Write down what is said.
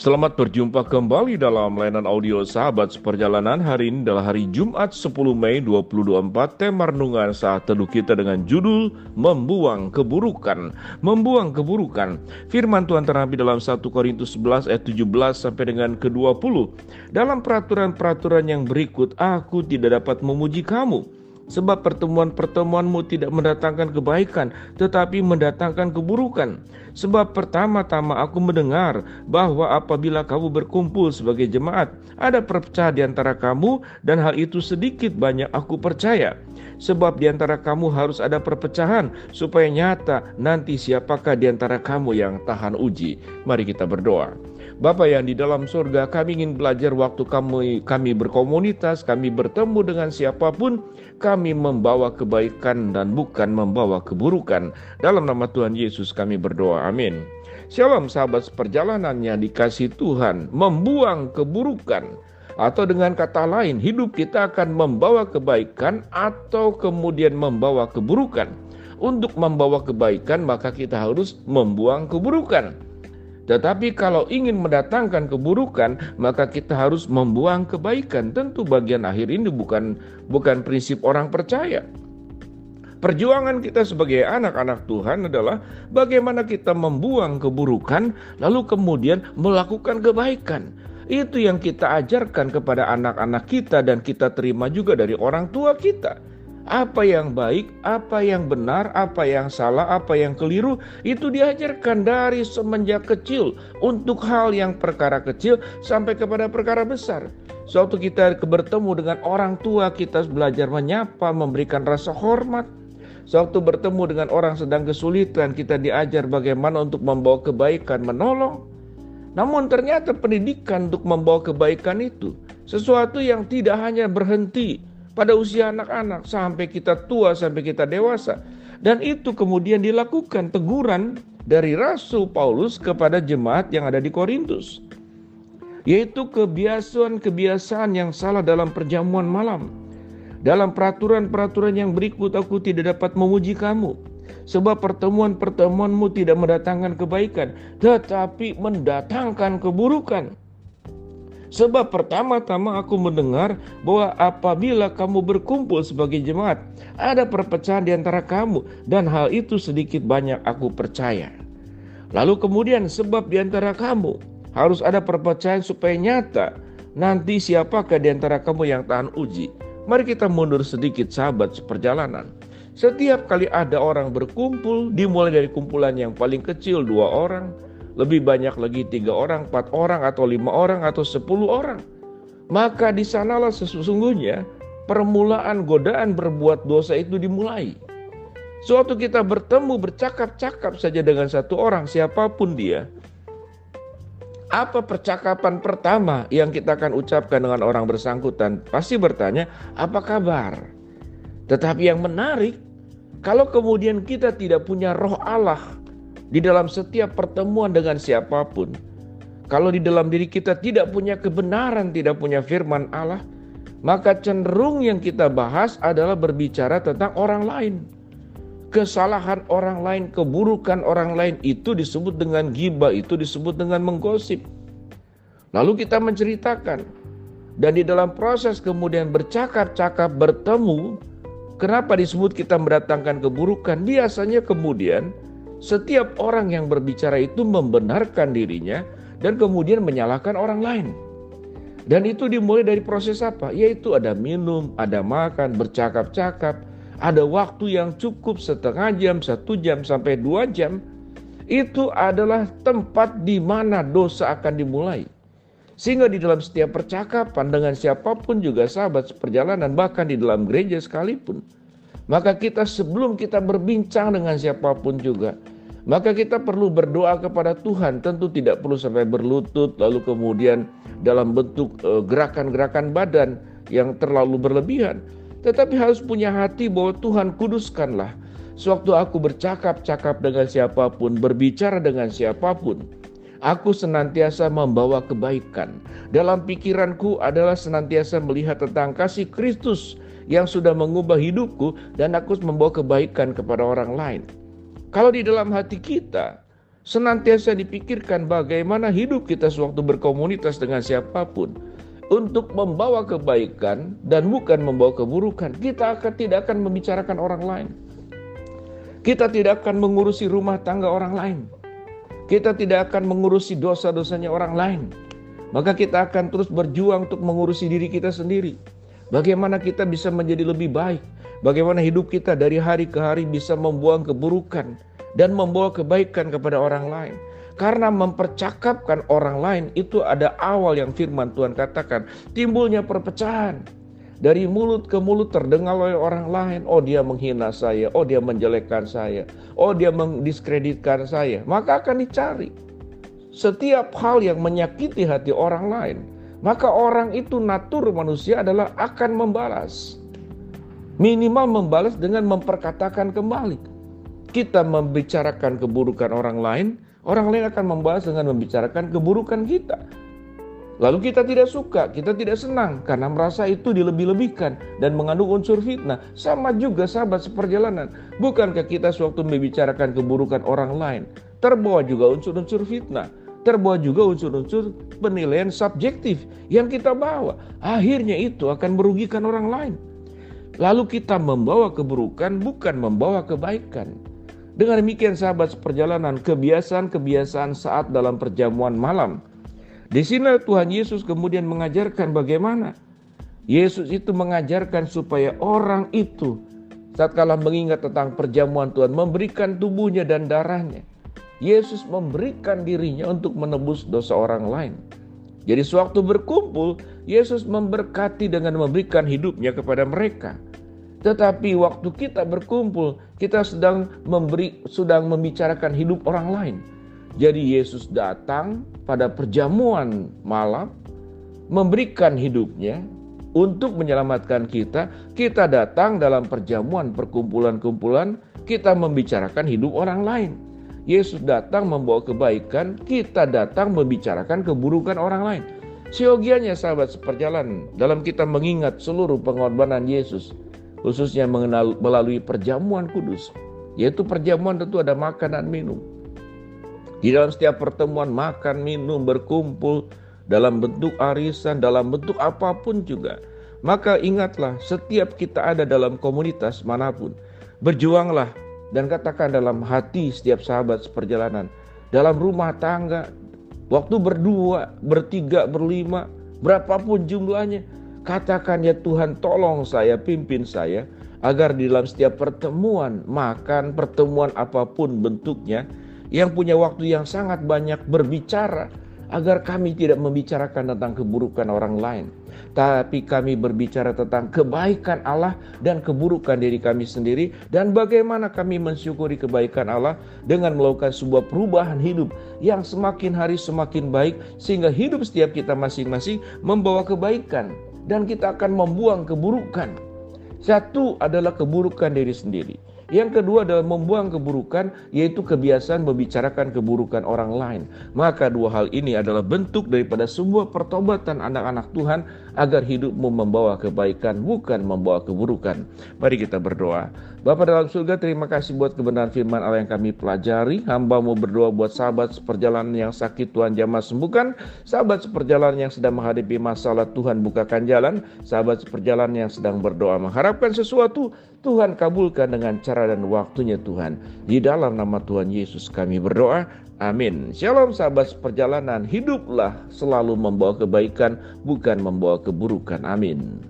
Selamat berjumpa kembali dalam layanan audio Sahabat Seperjalanan. Hari ini adalah hari Jumat 10 Mei 2024. Tema renungan saat teduh kita dengan judul Membuang Keburukan. Membuang keburukan. Firman Tuhan terambil dalam 1 Korintus 11 ayat 17 sampai dengan ke-20. Dalam peraturan-peraturan yang berikut, aku tidak dapat memuji kamu, sebab pertemuan-pertemuanmu tidak mendatangkan kebaikan, tetapi mendatangkan keburukan. Sebab pertama-tama aku mendengar bahwa apabila kamu berkumpul sebagai jemaat, ada perpecahan di antara kamu, dan hal itu sedikit banyak aku percaya. Sebab di antara kamu harus ada perpecahan, supaya nyata nanti siapakah di antara kamu yang tahan uji. Mari kita berdoa. Bapa yang di dalam surga, kami ingin belajar waktu kami berkomunitas, kami bertemu dengan siapapun, kami membawa kebaikan dan bukan membawa keburukan. Dalam nama Tuhan Yesus kami berdoa, amin. Shalom sahabat seperjalanannya dikasih Tuhan, membuang keburukan. Atau dengan kata lain, hidup kita akan membawa kebaikan atau kemudian membawa keburukan. Untuk membawa kebaikan maka kita harus membuang keburukan. Tetapi kalau ingin mendatangkan keburukan, maka kita harus membuang kebaikan. Tentu bagian akhir ini bukan prinsip orang percaya. Perjuangan kita sebagai anak-anak Tuhan adalah bagaimana kita membuang keburukan, lalu kemudian melakukan kebaikan. Itu yang kita ajarkan kepada anak-anak kita dan kita terima juga dari orang tua kita. Apa yang baik, apa yang benar, apa yang salah, apa yang keliru, itu diajarkan dari semenjak kecil untuk hal yang perkara kecil sampai kepada perkara besar. Suatu kita bertemu dengan orang tua, kita belajar menyapa, memberikan rasa hormat. Suatu bertemu dengan orang sedang kesulitan, kita diajar bagaimana untuk membawa kebaikan, menolong. Namun ternyata pendidikan untuk membawa kebaikan itu sesuatu yang tidak hanya berhenti pada usia anak-anak, sampai kita tua, sampai kita dewasa. Dan itu kemudian dilakukan teguran dari Rasul Paulus kepada jemaat yang ada di Korintus, yaitu kebiasaan yang salah dalam perjamuan malam. Dalam peraturan-peraturan yang berikut, aku tidak dapat memuji kamu, sebab pertemuan-pertemuanmu tidak mendatangkan kebaikan, tetapi mendatangkan keburukan. Sebab pertama-tama aku mendengar bahwa apabila kamu berkumpul sebagai jemaat, ada perpecahan di antara kamu, dan hal itu sedikit banyak aku percaya. Lalu kemudian sebab di antara kamu harus ada perpecahan supaya nyata nanti siapakah di antara kamu yang tahan uji. Mari kita mundur sedikit sahabat seperjalanan. Setiap kali ada orang berkumpul, dimulai dari kumpulan yang paling kecil 2 orang, lebih banyak lagi 3 orang, 4 orang, atau 5 orang, atau 10 orang. Maka di sanalah sesungguhnya permulaan godaan berbuat dosa itu dimulai. Suatu kita bertemu bercakap-cakap saja dengan satu orang, siapapun dia. Apa percakapan pertama yang kita akan ucapkan dengan orang bersangkutan? Pasti bertanya, apa kabar? Tetapi yang menarik, kalau kemudian kita tidak punya roh Allah di dalam setiap pertemuan dengan siapapun, kalau di dalam diri kita tidak punya kebenaran, tidak punya firman Allah, maka cenderung yang kita bahas adalah berbicara tentang orang lain. Kesalahan orang lain, keburukan orang lain, itu disebut dengan ghibah, itu disebut dengan menggosip. Lalu kita menceritakan, dan di dalam proses kemudian bercakap-cakap, bertemu, kenapa disebut kita mendatangkan keburukan? Biasanya kemudian setiap orang yang berbicara itu membenarkan dirinya dan kemudian menyalahkan orang lain. Dan itu dimulai dari proses apa? Yaitu ada minum, ada makan, bercakap-cakap, ada waktu yang cukup setengah jam, 1 jam sampai 2 jam. Itu adalah tempat di mana dosa akan dimulai. Sehingga di dalam setiap percakapan dengan siapapun juga sahabat seperjalanan, bahkan di dalam gereja sekalipun, maka kita sebelum kita berbincang dengan siapapun juga, maka kita perlu berdoa kepada Tuhan. Tentu tidak perlu sampai berlutut lalu kemudian dalam bentuk gerakan-gerakan badan yang terlalu berlebihan. Tetapi harus punya hati bahwa Tuhan, kuduskanlah sewaktu aku bercakap-cakap dengan siapapun, berbicara dengan siapapun, aku senantiasa membawa kebaikan. Dalam pikiranku adalah senantiasa melihat tentang kasih Kristus yang sudah mengubah hidupku, dan aku membawa kebaikan kepada orang lain. Kalau di dalam hati kita Senantiasa dipikirkan bagaimana hidup kita sewaktu berkomunitas dengan siapapun untuk membawa kebaikan dan bukan membawa keburukan. Kita tidak akan membicarakan orang lain. Kita tidak akan mengurusi rumah tangga orang lain. Kita tidak akan mengurusi dosa-dosanya orang lain. Maka kita akan terus berjuang untuk mengurusi diri kita sendiri. Bagaimana kita bisa menjadi lebih baik. Bagaimana hidup kita dari hari ke hari bisa membuang keburukan dan membawa kebaikan kepada orang lain. Karena mempercakapkan orang lain itu ada awal yang firman Tuhan katakan. Timbulnya perpecahan. Dari mulut ke mulut terdengar oleh orang lain. Oh, dia menghina saya. Oh, dia menjelekkan saya. Oh, dia mendiskreditkan saya. Maka akan dicari setiap hal yang menyakiti hati orang lain. Maka orang itu natur manusia adalah akan membalas. Minimal membalas dengan memperkatakan kembali. Kita membicarakan keburukan orang lain akan membalas dengan membicarakan keburukan kita. Lalu kita tidak suka, kita tidak senang karena merasa itu dilebih-lebihkan dan mengandung unsur fitnah. Sama juga sahabat seperjalanan. Bukankah kita sewaktu membicarakan keburukan orang lain terbawa juga unsur-unsur fitnah, terbawa juga unsur-unsur penilaian subjektif yang kita bawa. Akhirnya itu akan merugikan orang lain. Lalu kita membawa keburukan bukan membawa kebaikan. Dengan demikian sahabat seperjalanan, kebiasaan-kebiasaan saat dalam perjamuan malam. Di sini Tuhan Yesus kemudian mengajarkan bagaimana. Yesus itu mengajarkan supaya orang itu saat kala mengingat tentang perjamuan Tuhan memberikan tubuhnya dan darahnya. Yesus memberikan dirinya untuk menebus dosa orang lain. Jadi sewaktu berkumpul, Yesus memberkati dengan memberikan hidupnya kepada mereka. Tetapi waktu kita berkumpul, kita sedang membicarakan hidup orang lain. Jadi Yesus datang pada perjamuan malam, memberikan hidupnya untuk menyelamatkan kita. Kita datang dalam perjamuan perkumpulan-kumpulan, kita membicarakan hidup orang lain. Yesus datang membawa kebaikan, kita datang membicarakan keburukan orang lain. Siogianya sahabat seperjalanan, dalam kita mengingat seluruh pengorbanan Yesus, khususnya melalui perjamuan kudus, yaitu perjamuan tentu ada makan dan minum. Di dalam setiap pertemuan makan, minum, berkumpul dalam bentuk arisan, dalam bentuk apapun juga. Maka ingatlah setiap kita ada dalam komunitas manapun, berjuanglah dan katakan dalam hati setiap sahabat seperjalanan, dalam rumah tangga, waktu berdua, bertiga, berlima, berapapun jumlahnya, katakan ya Tuhan tolong saya, pimpin saya, agar di dalam setiap pertemuan makan, pertemuan apapun bentuknya, yang punya waktu yang sangat banyak berbicara, agar kami tidak membicarakan tentang keburukan orang lain, tapi kami berbicara tentang kebaikan Allah dan keburukan diri kami sendiri, dan bagaimana kami mensyukuri kebaikan Allah dengan melakukan sebuah perubahan hidup yang semakin hari semakin baik, sehingga hidup setiap kita masing-masing membawa kebaikan. Dan kita akan membuang keburukan. Satu adalah keburukan diri sendiri. Yang kedua adalah membuang keburukan, yaitu kebiasaan membicarakan keburukan orang lain. Maka dua hal ini adalah bentuk daripada sebuah pertobatan anak-anak Tuhan, agar hidupmu membawa kebaikan, bukan membawa keburukan. Mari kita berdoa. Bapa dalam surga, terima kasih buat kebenaran firman Allah yang kami pelajari. Hamba-Mu berdoa buat sahabat seperjalanan yang sakit, Tuhan jamah sembuhkan. Sahabat seperjalanan yang sedang menghadapi masalah, Tuhan bukakan jalan. Sahabat seperjalanan yang sedang berdoa mengharapkan sesuatu, Tuhan kabulkan dengan cara dan waktunya Tuhan. Di dalam nama Tuhan Yesus kami berdoa. Amin. Shalom sahabat seperjalanan. Hiduplah selalu membawa kebaikan, bukan membawa keburukan. Amin.